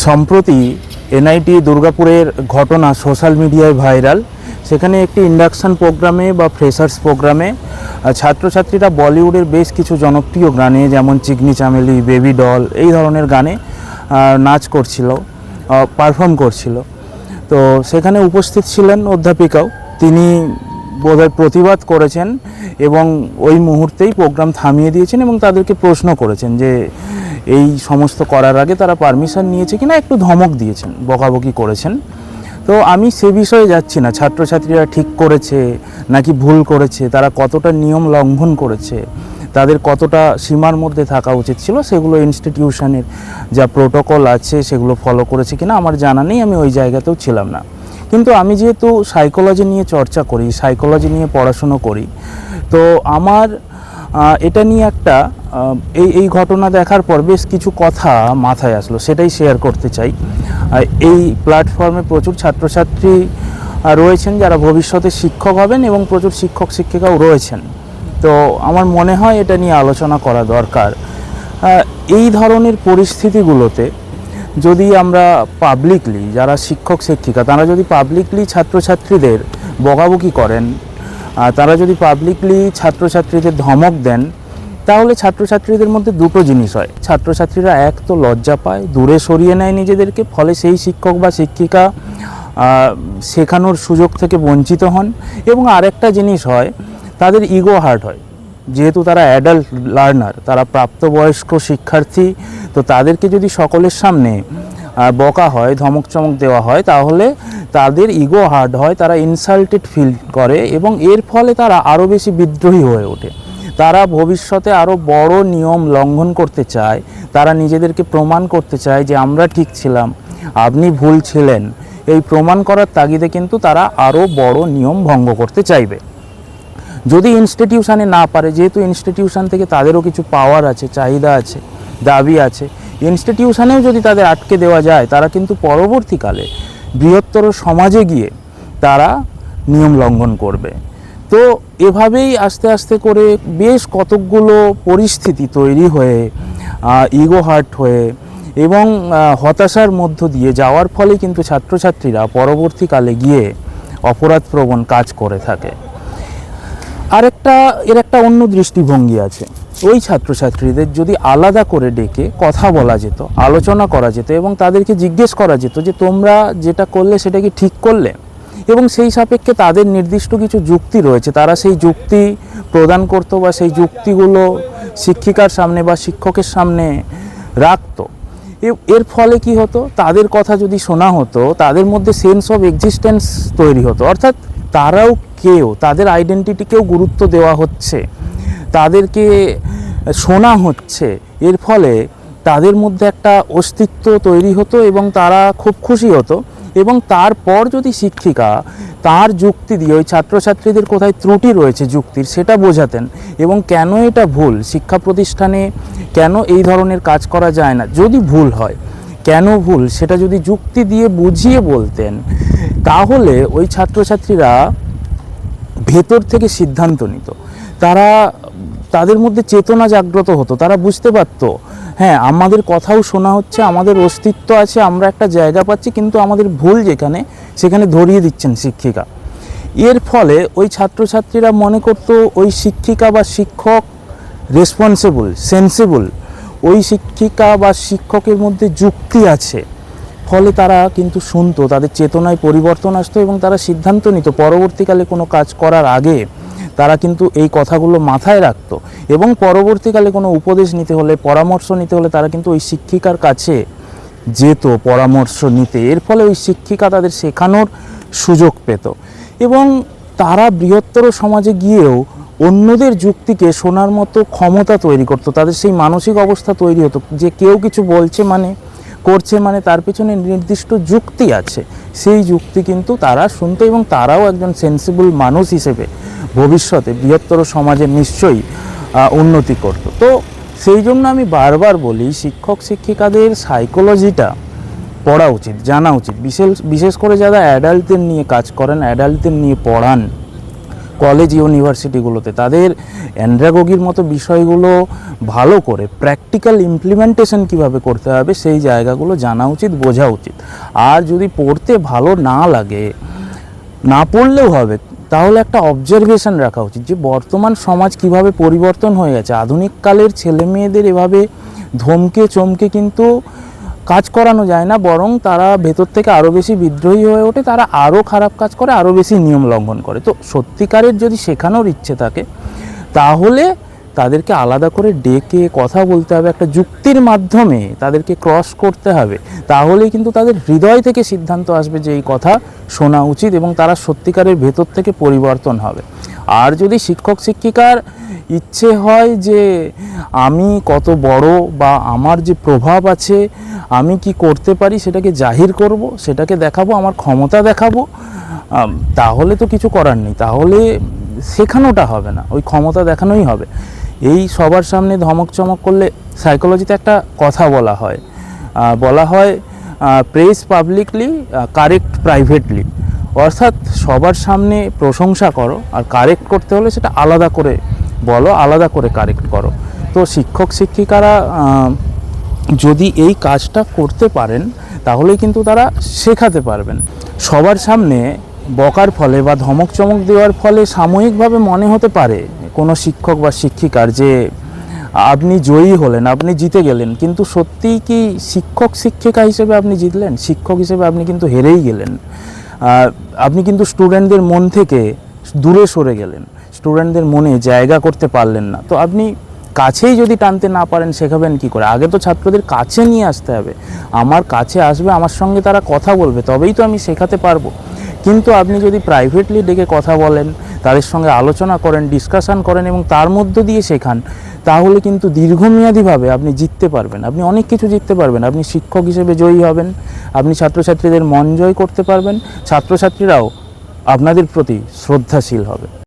সম্প্রতি এনআইটি দুর্গাপুরের ঘটনা সোশ্যাল মিডিয়ায় ভাইরাল। সেখানে একটি ইন্ডাকশন প্রোগ্রামে বা ফ্রেশার্স প্রোগ্রামে ছাত্রছাত্রীরা বলিউডের বেশ কিছু জনপ্রিয় গানে, যেমন চিকনি চামেলি, বেবি ডল, এই ধরনের গানে নাচ করছিল, পারফর্ম করছিল। তো সেখানে উপস্থিত ছিলেন অধ্যাপিকাও। তিনি বোধহয় প্রতিবাদ করেছেন এবং ওই মুহূর্তেই প্রোগ্রাম থামিয়ে দিয়েছেন এবং তাদেরকে প্রশ্ন করেছেন যে এই সমস্ত করার আগে তারা পারমিশন নিয়েছে কিনা, একটু ধমক দিয়েছেন, বকাবকি করেছেন। তো আমি সে বিষয়ে যাচ্ছি না, ছাত্রছাত্রীরা ঠিক করেছে নাকি ভুল করেছে, তারা কতটা নিয়ম লঙ্ঘন করেছে, তাদের কতটা সীমার মধ্যে থাকা উচিত ছিল, সেগুলো ইনস্টিটিউশনের যা প্রোটোকল আছে সেগুলো ফলো করেছে কিনা আমার জানা নেই, আমি ওই জায়গাতেও ছিলাম না। কিন্তু আমি যেহেতু সাইকোলজি নিয়ে চর্চা করি, সাইকোলজি নিয়ে পড়াশুনো করি, তো আমার এটা নিয়ে একটা এই ঘটনা দেখার পর বেশ কিছু কথা মাথায় আসলো, সেটাই শেয়ার করতে চাই। এই প্ল্যাটফর্মে প্রচুর ছাত্রছাত্রী রয়েছেন যারা ভবিষ্যতে শিক্ষক হবেন এবং প্রচুর শিক্ষক শিক্ষিকাও রয়েছেন। তো আমার মনে হয় এটা নিয়ে আলোচনা করা দরকার। এই ধরনের পরিস্থিতিগুলোতে যদি আমরা পাবলিকলি, যারা শিক্ষক শিক্ষিকা তারা যদি পাবলিকলি ছাত্রছাত্রীদের বকাবকি করেন, তারা যদি পাবলিকলি ছাত্রছাত্রীদের ধমক দেন, তাহলে ছাত্রছাত্রীদের মধ্যে দুটো জিনিস হয়। ছাত্রছাত্রীরা এক তো লজ্জা পায়, দূরে সরিয়ে নেয় নিজেদেরকে, ফলে সেই শিক্ষক বা শিক্ষিকা শেখানোর সুযোগ থেকে বঞ্চিত হন। এবং আরেকটা জিনিস হয়, তাদের ইগো হার্ট হয়। যেহেতু তারা অ্যাডাল্ট লার্নার, তারা প্রাপ্তবয়স্ক শিক্ষার্থী, তো তাদেরকে যদি সকলের সামনে বকা হয়, ধমক চমক দেওয়া হয়, তাহলে তাদের ইগো হার্ট হয়, তারা ইনসাল্টেড ফিল করে এবং এর ফলে তারা আরও বেশি বিদ্রোহী হয়ে ওঠে। তারা ভবিষ্যতে আরও বড় নিয়ম লঙ্ঘন করতে চায়, তারা নিজেদেরকে প্রমাণ করতে চায় যে আমরা ঠিক ছিলাম, আপনি ভুল ছিলেন। এই প্রমাণ করার তাগিদে কিন্তু তারা আরও বড় নিয়ম ভঙ্গ করতে চাইবে। যদি ইনস্টিটিউশনে না পারে, যেহেতু ইনস্টিটিউশন থেকে তাদেরও কিছু পাওয়ার আছে, চাহিদা আছে, দাবি আছে, ইনস্টিটিউশনেও যদি তাদের আটকে দেওয়া যায়, তারা কিন্তু পরবর্তীকালে বৃহত্তর সমাজে গিয়ে তারা নিয়ম লঙ্ঘন করবে। তো এভাবেই আস্তে আস্তে করে বেশ কতকগুলো পরিস্থিতি তৈরি হয়ে, ইগো হার্ট হয়ে এবং হতাশার মধ্য দিয়ে যাওয়ার ফলে কিন্তু ছাত্রছাত্রীরা পরবর্তীকালে গিয়ে অপরাধপ্রবণ কাজ করে থাকে। এর একটা অন্য দৃষ্টিভঙ্গি আছে। ওই ছাত্রছাত্রীদের যদি আলাদা করে ডেকে কথা বলা যেত, আলোচনা করা যেত এবং তাদেরকে জিজ্ঞেস করা যেত যে তোমরা যেটা করলে সেটা কি ঠিক করলে, এবং সেই সাপেক্ষে তাদের নির্দিষ্ট কিছু যুক্তি রয়েছে, তারা সেই যুক্তি প্রদান করতো বা সেই যুক্তিগুলো শিক্ষিকার সামনে বা শিক্ষকের সামনে রাখতো। এর ফলে কি হতো, তাদের কথা যদি শোনা হতো, তাদের মধ্যে সেন্স অফ এক্সিস্টেন্স তৈরি হতো, অর্থাৎ তারাও কেউ, তাদের আইডেন্টিটিকেও গুরুত্ব দেওয়া হচ্ছে, তাদেরকে শোনা হচ্ছে। এর ফলে তাদের মধ্যে একটা অস্তিত্ব তৈরি হতো এবং তারা খুব খুশি হতো। এবং তারপর যদি শিক্ষিকা তার যুক্তি দিয়ে ওই ছাত্রছাত্রীদের কোথায় ত্রুটি রয়েছে যুক্তির, সেটা বোঝাতেন এবং কেন এটা ভুল, শিক্ষা প্রতিষ্ঠানে কেন এই ধরনের কাজ করা যায় না, যদি ভুল হয় কেন ভুল, সেটা যদি যুক্তি দিয়ে বুঝিয়ে বলতেন, তাহলে ওই ছাত্রছাত্রীরা ভেতর থেকে সিদ্ধান্ত নিত। তাদের মধ্যে চেতনা জাগ্রত হতো, তারা বুঝতে পারত হ্যাঁ আমাদের কথাও শোনা হচ্ছে, আমাদের অস্তিত্ব আছে, আমরা একটা জায়গা পাচ্ছি, কিন্তু আমাদের ভুল যেখানে সেখানে ধরিয়ে দিচ্ছেন শিক্ষিকা। এর ফলে ওই ছাত্রছাত্রীরা মনে করত ওই শিক্ষিকা বা শিক্ষক রেসপন্সিবল, সেন্সিবল, ওই শিক্ষিকা বা শিক্ষকের মধ্যে যুক্তি আছে, ফলে তারা কিন্তু শুনতো, তাদের চেতনায় পরিবর্তন আসতো এবং তারা সিদ্ধান্ত নিত। পরবর্তীকালে কোনো কাজ করার আগে তারা কিন্তু এই কথাগুলো মাথায় রাখতো এবং পরবর্তীকালে কোনো উপদেশ নিতে হলে, পরামর্শ নিতে হলে তারা কিন্তু ওই শিক্ষিকার কাছে যেত পরামর্শ নিতে। এর ফলে ওই শিক্ষিকা তাদের শেখানোর সুযোগ পেত এবং তারা বৃহত্তর সমাজে গিয়েও অন্যদের যুক্তিকে শোনার মতো ক্ষমতা তৈরি করতো। তাদের সেই মানসিক অবস্থা তৈরি হতো যে কেউ কিছু বলছে মানে, করছে মানে তার পেছনে নির্দিষ্ট যুক্তি আছে, সেই যুক্তি কিন্তু তারা শুনতো এবং তারাও একজন সেন্সিবল মানুষ হিসেবে ভবিষ্যতে বৃহত্তর সমাজে নিশ্চয়ই উন্নতি করত। তো সেই জন্য আমি বারবার বলি, শিক্ষক শিক্ষিকাদের সাইকোলজিটা পড়া উচিত, জানা উচিত, বিশেষ করে যারা অ্যাডাল্টদের নিয়ে কাজ করেন, অ্যাডাল্টদের নিয়ে পড়ান, কলেজ ইউনিভার্সিটিগুলোতে তাদের অ্যান্ড্রাগোগির মতো বিষয়গুলো ভালো করে প্র্যাকটিক্যাল ইমপ্লিমেন্টেশন কিভাবে করতে হবে সেই জায়গাগুলো জানা উচিত, বোঝা উচিত। আর যদি পড়তে ভালো না লাগে, না পড়লেও হবে, তাহলে একটা অবজারভেশন রাখা উচিত যে বর্তমান সমাজ কিভাবে পরিবর্তন হয়ে গেছে। আধুনিক কালের ছেলে মেয়েদের এভাবে ধমকে চমকে কিন্তু কাজ করানো যায় না, বরং তারা ভেতর থেকে আরও বেশি বিদ্রোহী হয়ে ওঠে, তারা আরও খারাপ কাজ করে, আরও বেশি নিয়ম লঙ্ঘন করে। তো সত্যিকারের যদি শেখানোর ইচ্ছে থাকে তাহলে তাদেরকে আলাদা করে ডেকে কথা বলতে হবে, একটা যুক্তির মাধ্যমে তাদেরকে ক্রস করতে হবে। তাহলেই কিন্তু তাদের হৃদয় থেকে সিদ্ধান্ত আসবে যে এই কথা শোনা উচিত এবং তারা সত্যিকারের ভেতর থেকে পরিবর্তন হবে। আর যদি শিক্ষক শিক্ষিকার ইচ্ছে হয় যে আমি কত বড় বা আমার যে প্রভাব আছে, আমি কি করতে পারি সেটাকে জাহির করব, সেটাকে দেখাবো, আমার ক্ষমতা দেখাবো, তাহলে তো কিছু করার নেই। তাহলে শেখানোটা হবে না, ওই ক্ষমতা দেখানোই হবে। এই সবার সামনে ধমক চমক করলে, সাইকোলজিতে একটা কথা বলা হয় প্রেজ পাবলিকলি, কারেক্ট প্রাইভেটলি। অর্থাৎ সবার সামনে প্রশংসা করো, আর কারেক্ট করতে হলে সেটা আলাদা করে বলো, আলাদা করে কারেক্ট করো। তো শিক্ষক শিক্ষিকারা যদি এই কাজটা করতে পারেন তাহলে কিন্তু তারা শেখাতে পারবেন। সবার সামনে বকার ফলে বা ধমক চমক দেওয়ার ফলে সাময়িকভাবে মনে হতে পারে কোনো শিক্ষক বা শিক্ষিকার যে আপনি জয়ী হলেন, আপনি জিতে গেলেন, কিন্তু সত্যিই কি শিক্ষক শিক্ষিকা হিসেবে আপনি জিতলেন? শিক্ষক হিসেবে আপনি কিন্তু হেরেই গেলেন। আপনি কিন্তু স্টুডেন্টদের মন থেকে দূরে সরে গেলেন, স্টুডেন্টদের মনে জায়গা করতে পারলেন না। তো আপনি কাছেই যদি টানতে না পারেন, শেখাবেন কি করে? আগে তো ছাত্রদের কাছে নিয়ে আসতে হবে, আমার কাছে আসবে, আমার সঙ্গে তারা কথা বলবে, তবেই তো আমি শেখাতে পারবো। কিন্তু আপনি যদি প্রাইভেটলি ডেকে কথা বলেন, তাদের সঙ্গে আলোচনা করেন, ডিসকাশন করেন এবং তার মধ্য দিয়ে শেখান, তাহলে কিন্তু দীর্ঘমেয়াদীভাবে আপনি জিততে পারবেন, আপনি অনেক কিছু জিততে পারবেন। আপনি শিক্ষক হিসেবে জয়ী হবেন, আপনি ছাত্রছাত্রীদের মন জয় করতে পারবেন, ছাত্রছাত্রীরাও আপনাদের প্রতি শ্রদ্ধাশীল হবে।